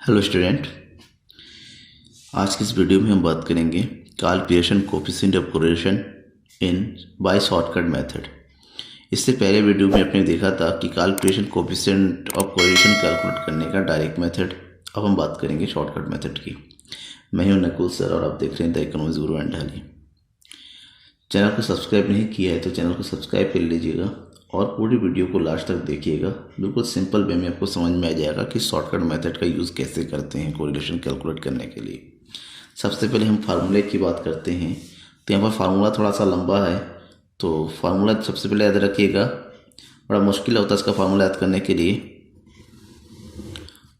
Hello student, आज की इस वीडियो में हम बात करेंगे Karl Pearson coefficient of correlation in by shortcut method. इससे पहले वीडियो में आपने देखा था कि Karl Pearson coefficient of correlation calculate करने का डायरेक्ट मेथड। अब हम बात करेंगे शॉर्टकट मेथड की। मैं हूं नकुल सर और आप देख रहे हैं the economics Guru and Dhali. Channel को सब्सक्राइब नहीं किया है तो चैनल को सब्सक्राइब कर लीजिएगा और पूरी वीडियो को लास्ट तक देखिएगा। बिल्कुल सिंपल वे में आपको समझ में आ जाएगा कि शॉर्टकट मेथड का यूज़ कैसे करते हैं कोरिलेशन कैलकुलेट करने के लिए। सबसे पहले हम फार्मूले की बात करते हैं। तो यहाँ पर फार्मूला थोड़ा सा लंबा है, तो फार्मूला सबसे पहले याद रखिएगा। बड़ा मुश्किल होता है इसका फार्मूला याद करने के लिए।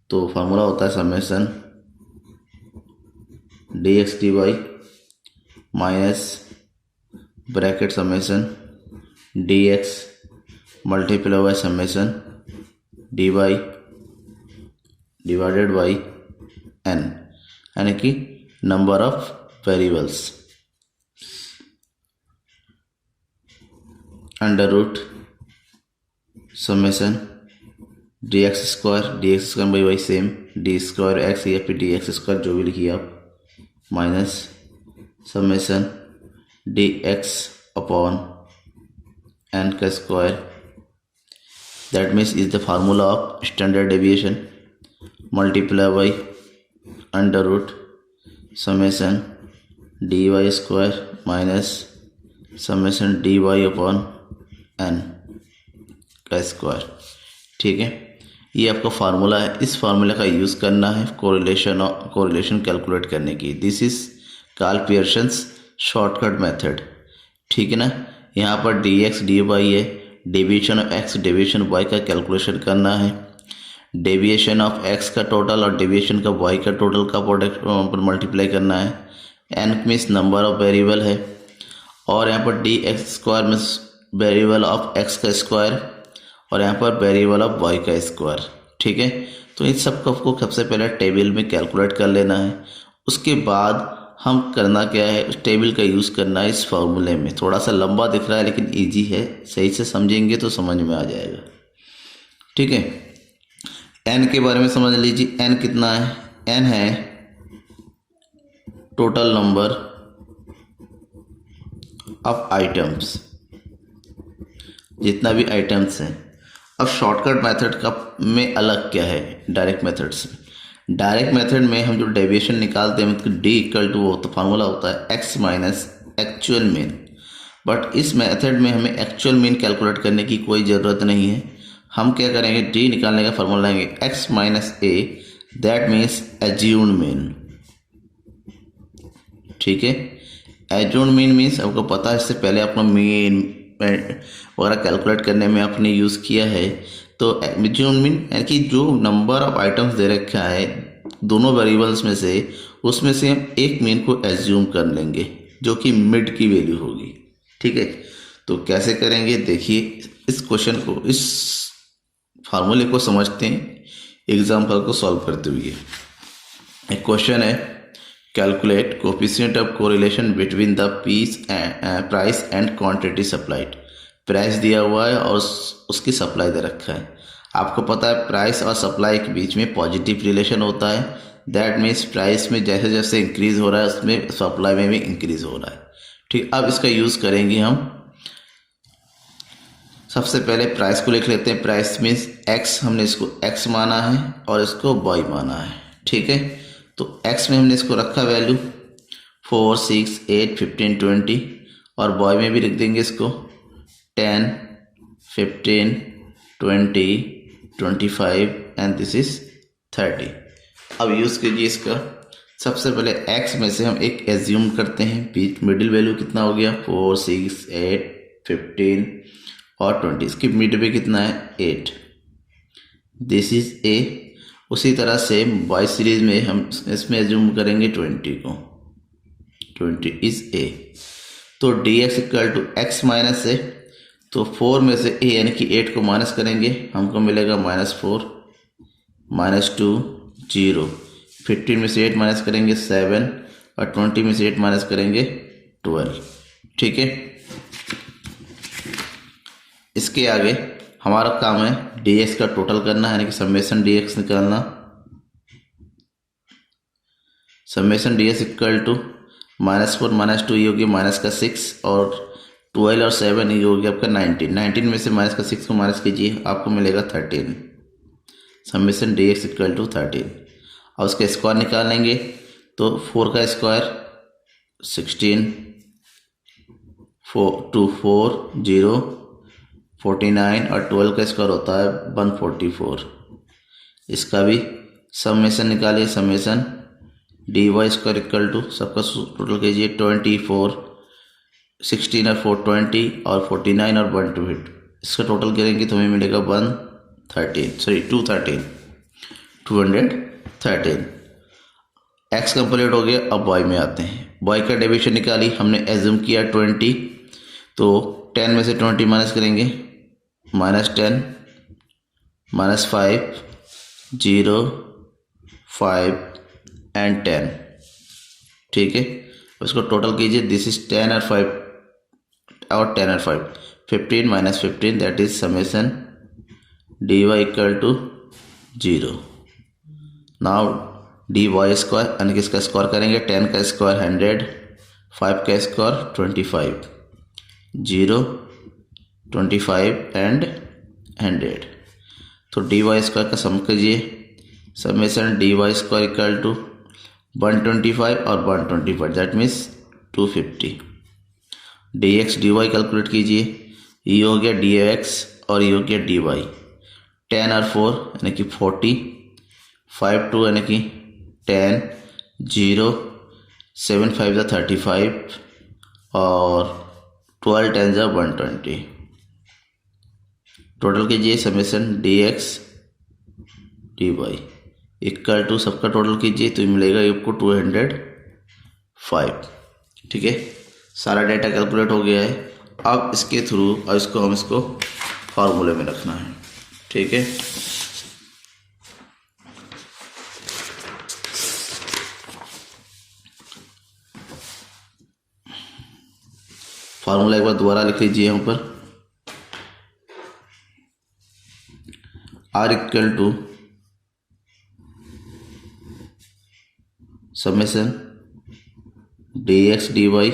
तो फार्मूला होता है summation dx dy minus bracket summation dx multiply by summation dy divided by n, यानी कि number of variables, under root summation dx square by Y same D square X या फिर dx स्क्वायर जो भी लिखिए आप, minus summation dx upon n का square, that means is the formula of standard deviation, multiply by under root summation dy square minus summation dy upon n का square. ठीक है, ये आपका फार्मूला है। इस फार्मूला का यूज़ करना है कोरिलेशन कैलकुलेट करने की। This is Karl Pearson's shortcut method. ठीक है ना। यहाँ पर dx dy है, deviation of x deviation y का कैलकुलेशन करना है। डेविएशन ऑफ x का टोटल और डेविएशन का y का टोटल का प्रोडक्ट पर मल्टीप्लाई करना है। n means number of variable है और यहाँ पर dx square means variable of x का स्क्वायर और यहाँ पर वेरिएबल ऑफ y का स्क्वायर। ठीक है, तो इन सब को आपको सबसे पहले टेबल में कैलकुलेट कर लेना है। उसके बाद हम करना क्या है, उस टेबल का यूज़ करना है इस फार्मूले में। थोड़ा सा लंबा दिख रहा है लेकिन इजी है, सही से समझेंगे तो समझ में आ जाएगा। ठीक है, n के बारे में समझ लीजिए। n कितना है, n है टोटल नंबर ऑफ आइटम्स, जितना भी आइटम्स हैं। अब शॉर्टकट मेथड का में अलग क्या है डायरेक्ट मेथड से। डायरेक्ट मेथड में हम जो डेविएशन निकालते हैं मतलब d इक्वल टू, वो तो फार्मूला होता है x minus actual mean. But इस मेथड में हमें एक्चुअल मीन कैलकुलेट करने की कोई ज़रूरत नहीं है। हम क्या करेंगे, d निकालने का फार्मूला लेंगे x minus a, that means assumed mean. ठीक है, एज्यूम्ड मीन मीन्स आपको पता है, इससे पहले आपको मीन वगैरह कैलकुलेट करने में आपने यूज़ किया है। तो एज्यूम्ड मीन यानी कि जो नंबर ऑफ आइटम्स दे रखा है दोनों वेरिएबल्स में से, उसमें से हम एक मीन को एज्यूम कर लेंगे जो कि मिड की वैल्यू होगी। ठीक है, तो कैसे करेंगे देखिए। इस क्वेश्चन को, इस फार्मूले को समझते हैं एग्जाम्पल को सॉल्व करते हुए। एक क्वेश्चन है, calculate coefficient of correlation between the price and quantity supplied. Price दिया हुआ है और उसकी सप्लाई दे रखा है। आपको पता है प्राइस और सप्लाई के बीच में पॉजिटिव रिलेशन होता है। दैट मीन्स प्राइस में जैसे जैसे इंक्रीज हो रहा है उसमें सप्लाई में भी इंक्रीज हो रहा है। ठीक, अब इसका यूज़ करेंगे हम। सबसे पहले प्राइस को लिख लेते हैं। प्राइस मीन्स x, हमने इसको x माना है और इसको y माना है। ठीक है, तो x में हमने इसको रखा वैल्यू 4, 6, 8, 15, 20 और y में भी लिख देंगे इसको 10, 15, 20, 25 एंड दिस इज 30। अब यूज़ कीजिए इसका। सबसे पहले x में से हम एक एज्यूम करते हैं। बीच मिडिल वैल्यू कितना हो गया, 4, 6, 8, 15 और 20। इसकी मिड पे कितना है, 8। This is a। उसी तरह से y सीरीज में हम इसमें एज्यूम करेंगे 20 को, 20 इज a। तो dx equal to x minus a, तो 4 में से a यानी कि 8 को माइनस करेंगे, हमको मिलेगा -4, -2, 0। 15 में से 8 माइनस करेंगे 7 और 20 में से 8 माइनस करेंगे 12। ठीक है, इसके आगे हमारा काम है dx का टोटल करना है, यानी कि समेशन dx निकालना। Summation D X equal to -4 -2 ये हो गया माइनस का 6 और 12 और 7 ये हो गया आपका 19। 19 में से माइनस का 6 को माइनस कीजिए, आपको मिलेगा 13। Summation D X equal to 13। और उसका स्क्वायर निकाल लेंगे तो 4 का स्क्वायर 16, 4 2 4 0 49 और 12 का स्क्वायर होता है 144। इसका भी समेसन निकालिए। Summation D Y square equal to सबका टोटल कीजिए 24, 16 और 4 20 और 49 और 128। इसका टोटल करेंगे तो हमें मिलेगा 213। एक्स कंप्लीट हो गया। अब वाई में आते हैं। वाई का डेविएशन निकाली हमने, एज्यूम किया 20, तो 10 में से 20 माइनस करेंगे, -10 -5 0 5 एंड 10। ठीक है, उसको टोटल कीजिए। दिस इज 10 और 5 और 10 और 5 15 - 15 that is summation D Y equal to 0। Now D Y square यानी कि इसका स्क्वायर करेंगे। 10 का स्क्वायर 100, 5 का स्क्वायर 25, 0 25 एंड 100। तो डी वाई स्क्वायर का सम कीजिए। Summation D Y square equal to 125 और 125 that means 250। D X D Y calculate कीजिए। ये हो गया डी एक्स और ये हो गया डी वाई। 10 और 4 यानी कि 40, 5 2 यानी कि 10, 0 7 5 35 और 12 10 120। टोटल कीजिए। Summation D X D Y equal to सबका टोटल कीजिए तो मिलेगा आपको 205। ठीक है, सारा डेटा कैलकुलेट हो गया है। अब इसके थ्रू और इसको फार्मूले में रखना है। ठीक है, फार्मूला एक बार दोबारा लिख लीजिए। यहाँ पर R equal to summation D X D Y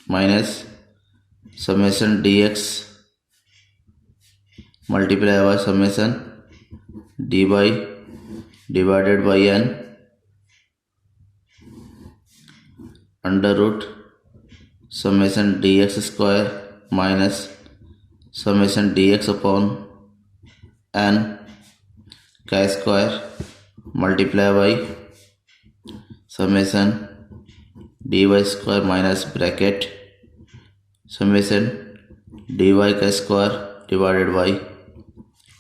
minus summation D X multiply by summation D Y divided by N under root summation D X square minus summation D X upon N का square multiply by summation D Y square minus bracket summation D Y का square divided by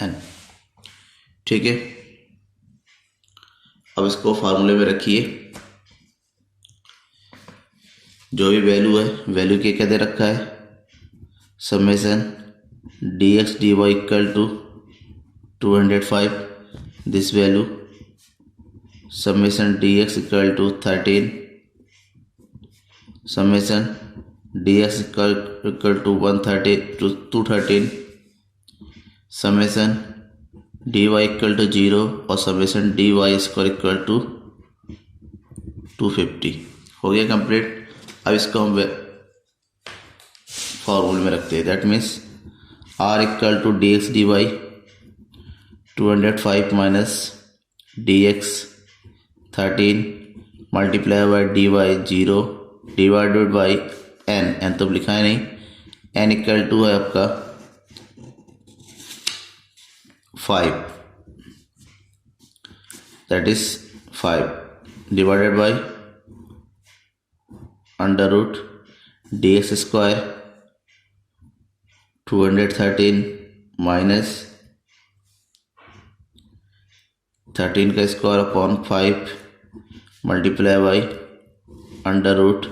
N. ठीक है, अब इसको फार्मूले में रखिए। जो भी वैल्यू है, वैल्यू के क्या दे रखा है, summation D X D Y equal to 205 this value, summation D X equal to 13, summation D X equal to 213, summation D Y equal to 0 और summation D Y square equal to 250। हो गया complete. अब इसको हम फॉर्मूले में रखते हैं। That means R equal to D X D Y 205 minus D X 13 multiply by D Y 0 divided by N तो लिखा है नहीं, एन इक्वल टू है आपका 5 that is 5 divided by under root D X square 213 minus 13 का square upon 5 multiply by under root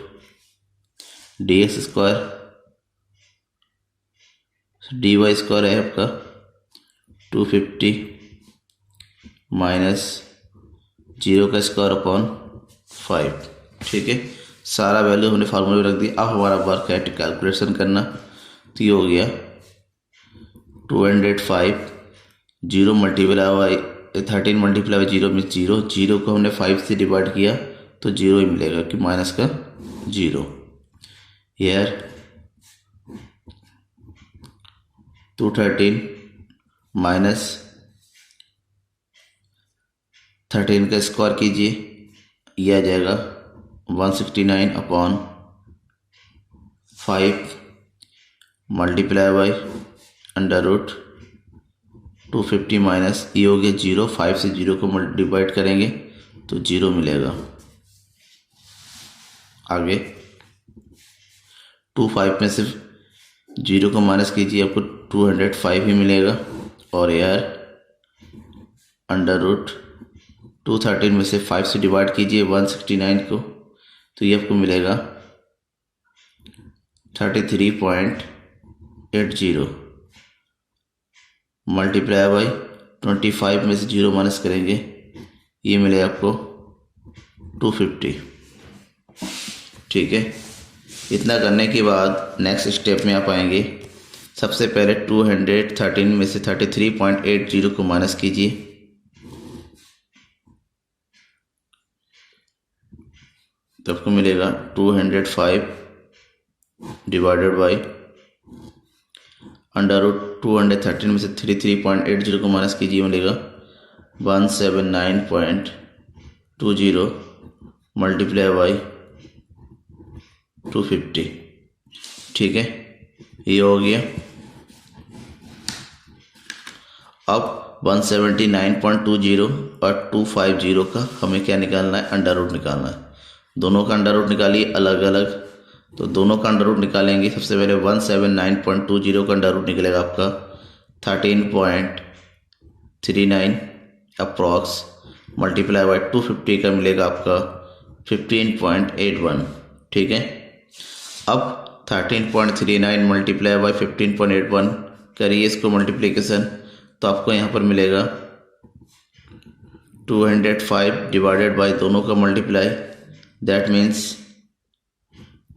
D X square D Y square है आपका 250 minus 0 का स्क्वायर अपॉन 5। ठीक है, सारा वैल्यू हमने फार्मूले में रख दिया। अब हमारा वर्क है कैलकुलेशन करना। तो ये हो गया 205 0 multiply by 13 multiply by 0 means 0 को हमने 5 से डिवाइड किया तो जीरो ही मिलेगा कि माइनस का जीरो। हेयर 213 माइनस 13 का स्क्वायर कीजिए, यह आ जाएगा 169/5 multiply by under root 250 minus ये हो गया जीरो। 5 से जीरो को डिवाइड करेंगे तो जीरो मिलेगा। आगे 25 में से जीरो को माइनस कीजिए, आपको 205 ही मिलेगा। और यार अंडर रूट 213 में से 5 से डिवाइड कीजिए 169 को, तो ये आपको मिलेगा 33.80 मल्टीप्लाई बाई 25 में से जीरो माइनस करेंगे, ये मिलेगा आपको 250। ठीक है, इतना करने के बाद नेक्स्ट स्टेप में आप आएंगे। सबसे पहले 213 में से 33.80 को माइनस कीजिए, तो आपको मिलेगा 205 डिवाइडेड बाई अंडर रूट 213 में से 33.80 को माइनस कीजिए, मिलेगा 179.20 मल्टीप्लाई बाई 250। ठीक है, ये हो गया। अब 179.20 और 250 का हमें क्या निकालना है, अंडर रूट निकालना है। दोनों का अंडर रूट निकालिए अलग अलग, तो दोनों का अंडर रूट निकालेंगे। सबसे पहले 179.20 का अंडर रूट निकलेगा आपका 13.39 अप्रॉक्स मल्टीप्लाई बाई 250 का मिलेगा आपका 15.81। ठीक है, अब 13.39 मल्टीप्लाई बाई 15.81 करिए इसको मल्टीप्लिकेशन, तो आपको यहाँ पर मिलेगा 205 डिवाइडेड बाई दोनों का multiply, that means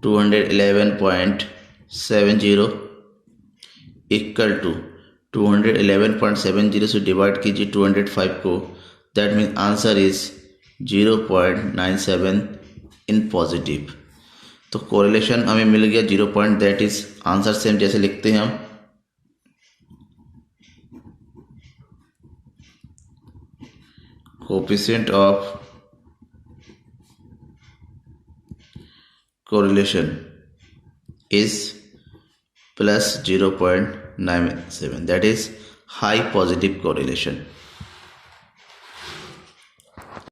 211.70 equal to 211.70 से डिवाइड कीजिए 205 को, that means answer is 0.97 in positive. तो कोरिलेशन हमें मिल गया 0. दैट इज आंसर सेम जैसे लिखते हैं हम। Coefficient of correlation is plus 0.97, that is high positive correlation।